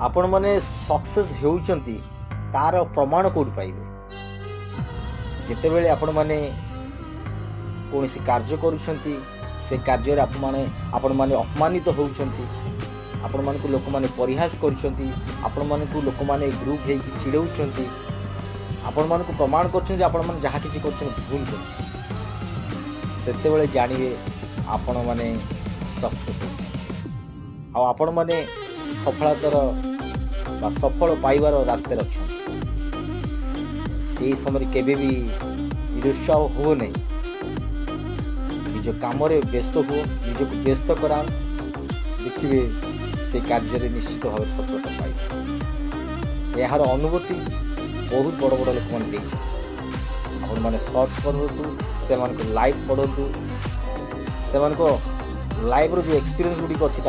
आपण मैंने सक्सेस होउचंती तार प्रमाण कोड पाइबे जेतेबेले आपण माने कोनोसी कार्य करूछंती से कार्य आपण माने अपमानित होउछंती आपण मानकु लोक माने परिहास करूछंती आपण मानकु लोक माने ग्रुप हे चिड़ौछंती आपण मानकु प्रमाण करछन जे आपण माने जहा किछि करछन भूल करछन सेतेबेले जानिबे आपण माने सक्सेस आ आपण माने सफलतार बा सफल पाइबार रास्ते रखछन से समय केबे भी निरुत्साह हो नहीं निज काम व्यस्त हो निज को व्यस्त करा देखिए से कार्य निश्चित भाव सफलता पाइबे यार अनुभूति बहुत बड़ बड़ लोक मैंने आपण मैंने सर्च करूँ से लाइफ पढ़ु से लाइफ जो एक्सपीरियंस गुड़िक अच्छी